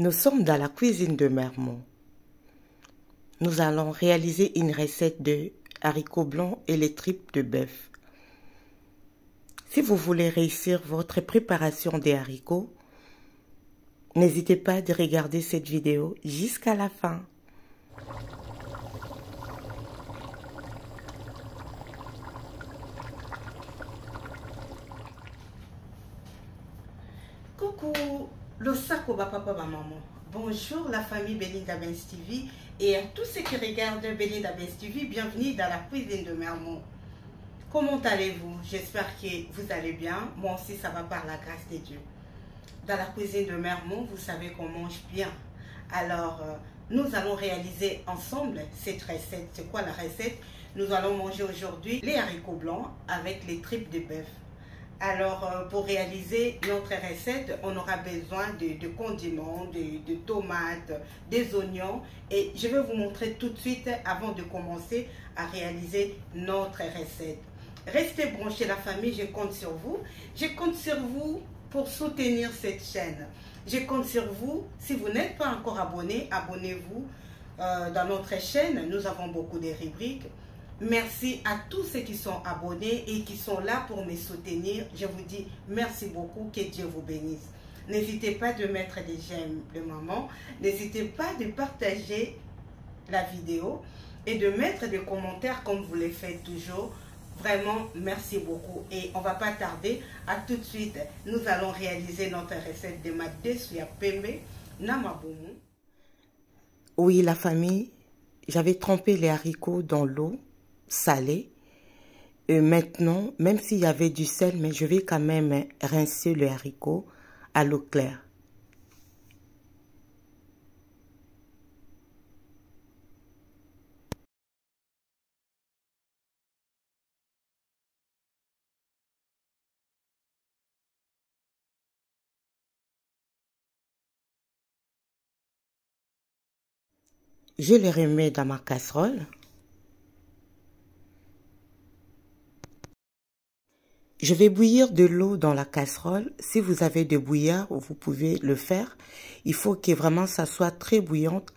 Nous sommes dans la cuisine de Mermont. Nous allons réaliser une recette de haricots blancs et les tripes de bœuf. Si vous voulez réussir votre préparation des haricots, n'hésitez pas à regarder cette vidéo jusqu'à la fin. Coucou, le sako ba papa ba maman. Bonjour la famille Belinda Benz TV et à tous ceux qui regardent Belinda Benz TV, bienvenue dans la cuisine de Mermont. Comment allez-vous? J'espère que vous allez bien. Moi aussi ça va par la grâce de Dieu. Dans la cuisine de Mermont, vous savez qu'on mange bien. Alors, nous allons réaliser ensemble cette recette. C'est quoi la recette? Nous allons manger aujourd'hui les haricots blancs avec les tripes de bœuf. Alors, pour réaliser notre recette, on aura besoin de condiments, de tomates, des oignons. Et je vais vous montrer tout de suite avant de commencer à réaliser notre recette. Restez branchés la famille, je compte sur vous. Je compte sur vous pour soutenir cette chaîne. Je compte sur vous. Si vous n'êtes pas encore abonné, abonnez-vous dans notre chaîne. Nous avons beaucoup de rubriques. Merci à tous ceux qui sont abonnés et qui sont là pour me soutenir. Je vous dis merci beaucoup, que Dieu vous bénisse. N'hésitez pas de mettre des j'aime de maman. N'hésitez pas de partager la vidéo et de mettre des commentaires comme vous le faites toujours. Vraiment, merci beaucoup. Et on ne va pas tarder. À tout de suite. Nous allons réaliser notre recette de madé suya pembe namaboumou. Oui, la famille, j'avais trempé les haricots dans l'eau salée. Et maintenant, même s'il y avait du sel, mais je vais quand même rincer le haricot à l'eau claire. Je les remets dans ma casserole. Je vais bouillir de l'eau dans la casserole. Si vous avez de bouillard, vous pouvez le faire. Il faut que vraiment ça soit très bouillante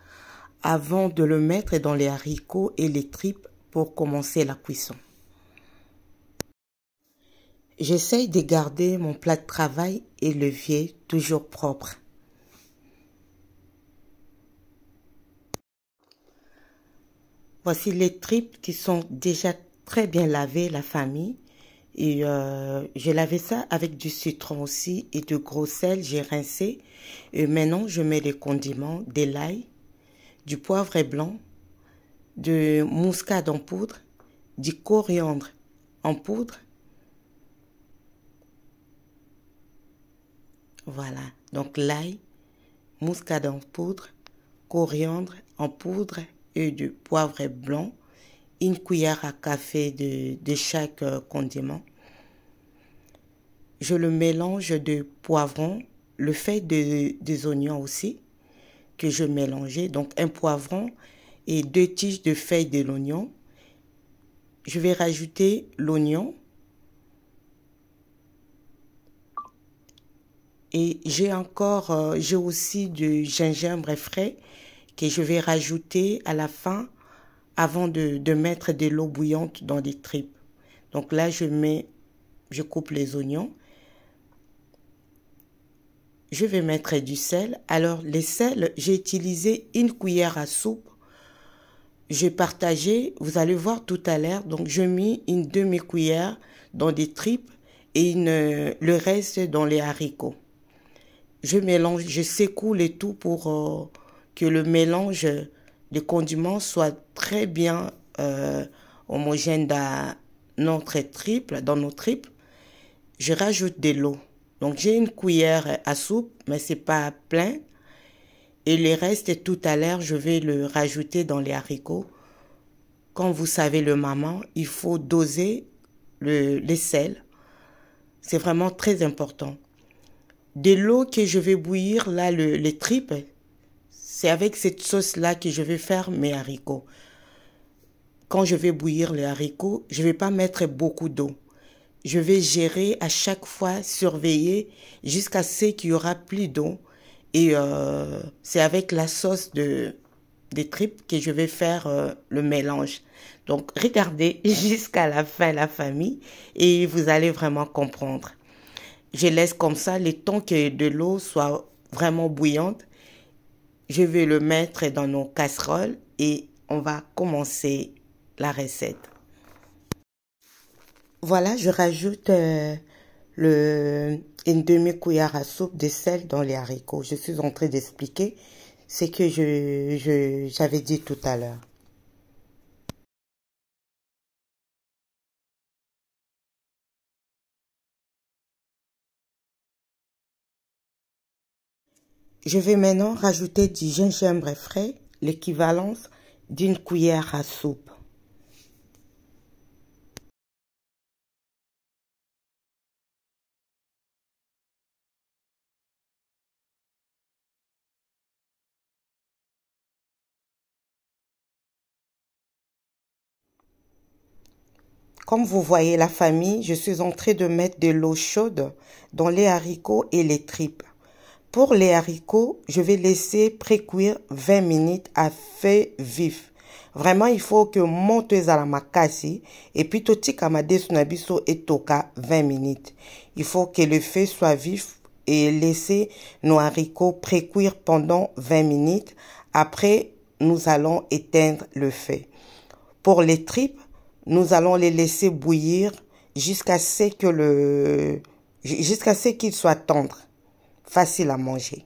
avant de le mettre dans les haricots et les tripes pour commencer la cuisson. J'essaye de garder mon plat de travail et l'évier toujours propre. Voici les tripes qui sont déjà très bien lavées, la famille. Et j'ai lavé ça avec du citron aussi et du gros sel, j'ai rincé. Et maintenant, je mets les condiments, de l'ail, du poivre blanc, de muscade en poudre, du coriandre en poudre. Voilà, donc l'ail, muscade en poudre, coriandre en poudre et du poivre blanc. Une cuillère à café de chaque condiment. Je le mélange de poivron, le fait des oignons aussi, que je mélangeais. Donc un poivron et 2 tiges de feuilles de l'oignon. Je vais rajouter l'oignon. Et j'ai aussi du gingembre frais que je vais rajouter à la fin avant de mettre de l'eau bouillante dans les tripes. Donc là, je coupe les oignons. Je vais mettre du sel. Alors, les sels, j'ai utilisé une cuillère à soupe. J'ai partagé, vous allez voir tout à l'heure. Donc, je mis une demi-cuillère dans des tripes et le reste dans les haricots. Je mélange, je secoue le tout pour que le mélange de condiments soit très bien homogène dans notre tripe, Je rajoute de l'eau. Donc j'ai une cuillère à soupe, mais c'est pas plein. Et le reste, tout à l'heure, je vais le rajouter dans les haricots. Comme vous savez, le maman, il faut doser les sels. C'est vraiment très important. De l'eau que je vais bouillir, là, les tripes, c'est avec cette sauce-là que je vais faire mes haricots. Quand je vais bouillir les haricots, je ne vais pas mettre beaucoup d'eau. Je vais gérer à chaque fois, surveiller jusqu'à ce qu'il y aura plus d'eau Et c'est avec la sauce des tripes que je vais faire le mélange. Donc, regardez jusqu'à la fin la famille et vous allez vraiment comprendre. Je laisse comme ça le temps que de l'eau soit vraiment bouillante. Je vais le mettre dans nos casseroles et on va commencer la recette. Voilà, je rajoute une demi-cuillère à soupe de sel dans les haricots. Je suis en train d'expliquer ce que j'avais dit tout à l'heure. Je vais maintenant rajouter du gingembre frais, l'équivalence d'une cuillère à soupe. Comme vous voyez la famille, je suis en train de mettre de l'eau chaude dans les haricots et les tripes. Pour les haricots, je vais laisser précuire 20 minutes à feu vif. Vraiment, il faut que monte à la makasi et puis toti kamade sunabiso et toka 20 minutes. Il faut que le feu soit vif et laisser nos haricots précuire pendant 20 minutes. Après, nous allons éteindre le feu. Pour les tripes, nous allons les laisser bouillir jusqu'à ce qu'ils soient tendres, faciles à manger.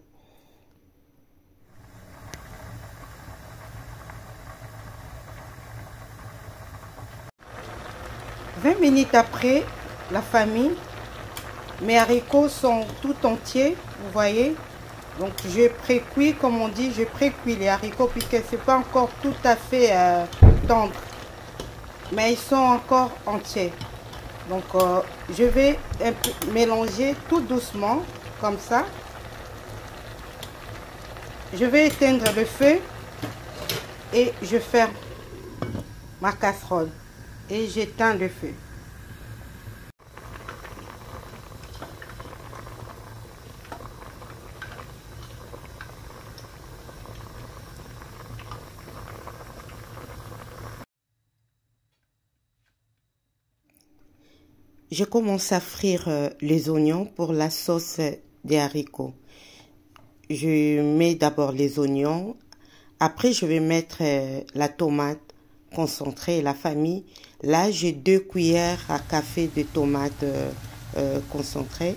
« 20 minutes après, la famille, mes haricots sont tout entiers, vous voyez. Donc je précuis, comme on dit, je précuis les haricots puisque ce n'est pas encore tout à fait tendre. Mais ils sont encore entiers. Donc je vais un peu mélanger tout doucement, comme ça. Je vais éteindre le feu et je ferme ma casserole et j'éteins le feu. Je commence à frire les oignons pour la sauce des haricots. Je mets d'abord les oignons. Après, je vais mettre la tomate concentrée, la famille. Là, j'ai 2 cuillères à café de tomates concentrées.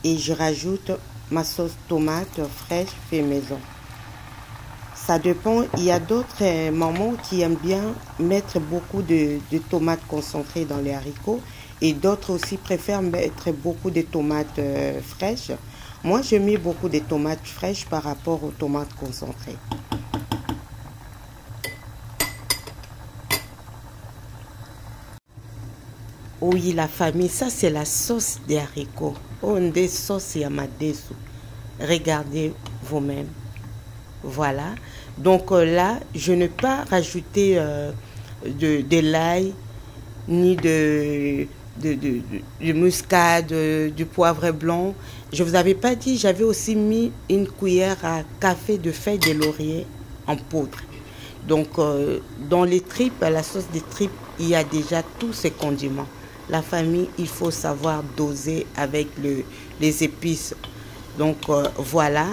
Et je rajoute ma sauce tomate fraîche fait maison. Ça dépend. Il y a d'autres mamans qui aiment bien mettre beaucoup de tomates concentrées dans les haricots. Et d'autres aussi préfèrent mettre beaucoup de tomates fraîches. Moi, je mets beaucoup de tomates fraîches par rapport aux tomates concentrées. Oui, la famille, ça c'est la sauce des haricots. On des sauces yamadesu. Regardez vous-même. Voilà. Donc là, je n'ai pas rajouté de l'ail ni de muscade, du poivre blanc. Je vous avais pas dit, j'avais aussi mis une cuillère à café de feuilles de laurier en poudre. Donc dans les tripes, la sauce des tripes, il y a déjà tous ces condiments. La famille, il faut savoir doser avec les épices. Donc voilà,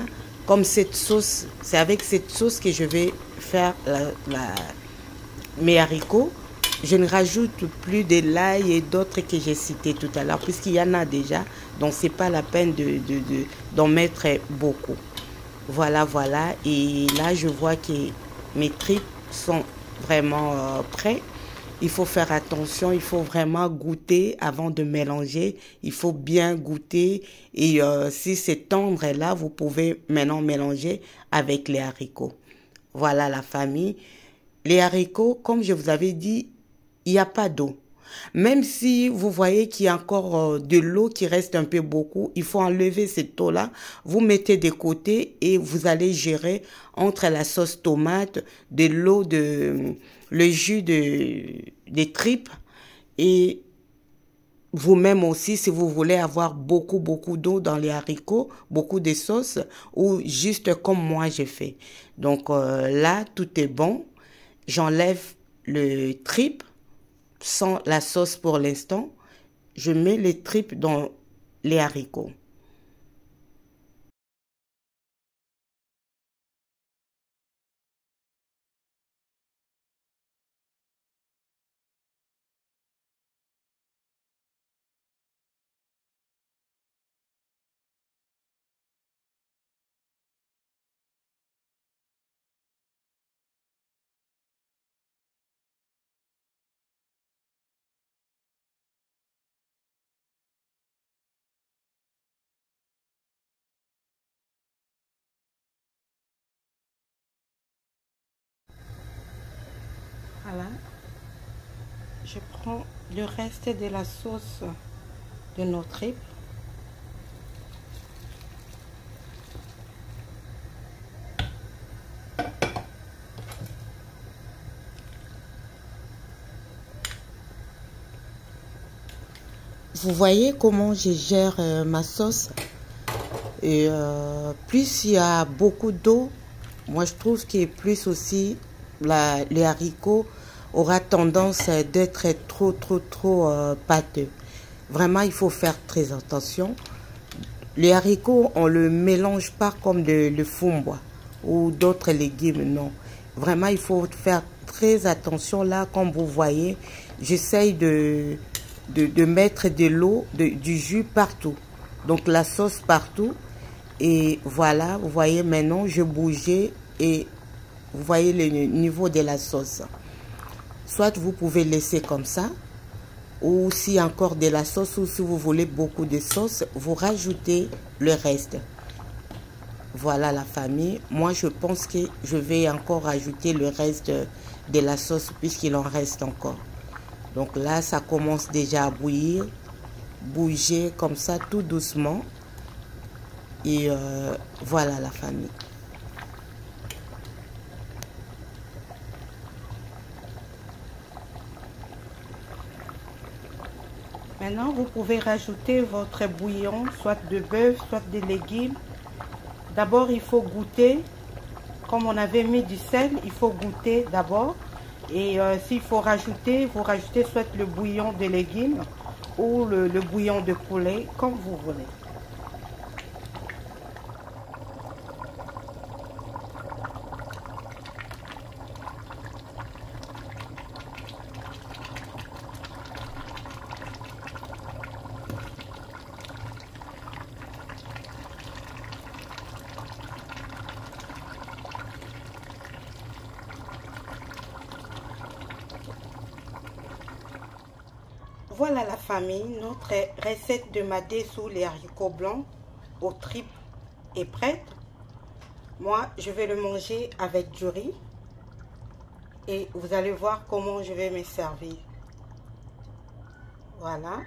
comme cette sauce, c'est avec cette sauce que je vais faire mes haricots. Je ne rajoute plus de l'ail et d'autres que j'ai cités tout à l'heure, puisqu'il y en a déjà. Donc, ce n'est pas la peine d'en mettre beaucoup. Voilà, voilà. Et là, je vois que mes tripes sont vraiment prêts. Il faut faire attention, il faut vraiment goûter avant de mélanger. Il faut bien goûter. Et si c'est tendre là, vous pouvez maintenant mélanger avec les haricots. Voilà la famille. Les haricots, comme je vous avais dit, il n'y a pas d'eau. Même si vous voyez qu'il y a encore de l'eau qui reste un peu beaucoup, il faut enlever cette eau-là. Vous mettez de côté et vous allez gérer entre la sauce tomate, de l'eau, le jus des tripes et vous-même aussi, si vous voulez avoir beaucoup d'eau dans les haricots, beaucoup de sauce, ou juste comme moi j'ai fait. Donc là, tout est bon. J'enlève le trip sans la sauce pour l'instant. Je mets les tripes dans les haricots. Voilà. Je prends le reste de la sauce de nos tripes. Vous voyez comment je gère ma sauce. Et plus il y a beaucoup d'eau, moi je trouve que plus aussi les haricots aura tendance d'être trop pâteux. Vraiment, il faut faire très attention. Les haricots, on le mélange pas comme le fumba ou d'autres légumes, non. Vraiment, il faut faire très attention. Là, comme vous voyez, j'essaye de mettre de l'eau, du jus partout. Donc, la sauce partout. Et voilà, vous voyez maintenant, je bougeais et vous voyez le niveau de la sauce. Soit vous pouvez laisser comme ça, ou si encore de la sauce, ou si vous voulez beaucoup de sauce, vous rajoutez le reste. Voilà la famille. Moi, je pense que je vais encore rajouter le reste de la sauce puisqu'il en reste encore. Donc là, ça commence déjà à bouillir. Bouger comme ça tout doucement. Et voilà la famille. Maintenant, vous pouvez rajouter votre bouillon, soit de bœuf, soit des légumes. D'abord, il faut goûter. Comme on avait mis du sel, il faut goûter d'abord. Et s'il faut rajouter, vous rajoutez soit le bouillon de légumes ou le bouillon de poulet, comme vous voulez. Voilà la famille, notre recette de madé sous les haricots blancs aux tripes est prête. Moi, je vais le manger avec du riz et vous allez voir comment je vais me servir. Voilà.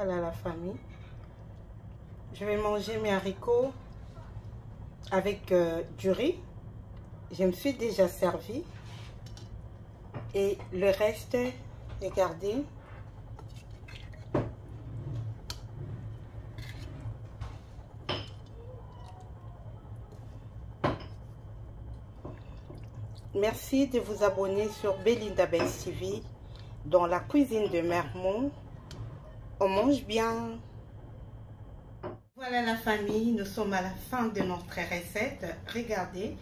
Voilà la famille. Je vais manger mes haricots avec du riz. Je me suis déjà servi. Et le reste, regardez. Merci de vous abonner sur Belinda Benz TV dans la cuisine de Mermont. On mange bien. Voilà la famille, nous sommes à la fin de notre recette. Regardez,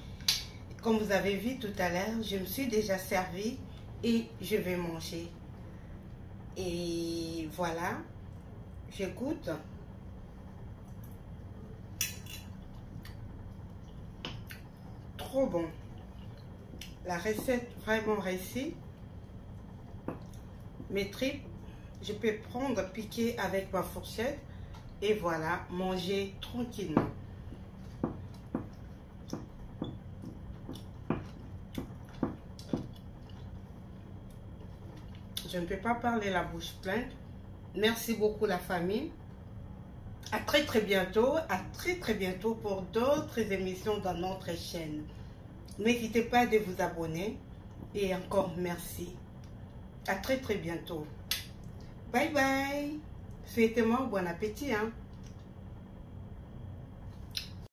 comme vous avez vu tout à l'heure, je me suis déjà servi et je vais manger. Et voilà, je goûte. trop bon. La recette vraiment réussie. Mes tripes, je peux prendre, piquer avec ma fourchette et voilà, manger tranquillement. Je ne peux pas parler la bouche pleine. Merci beaucoup la famille. À très bientôt. À très bientôt pour d'autres émissions dans notre chaîne. N'hésitez pas de vous abonner. Et encore merci. À très bientôt. Bye bye. Souhaitez-moi bon appétit. Hein.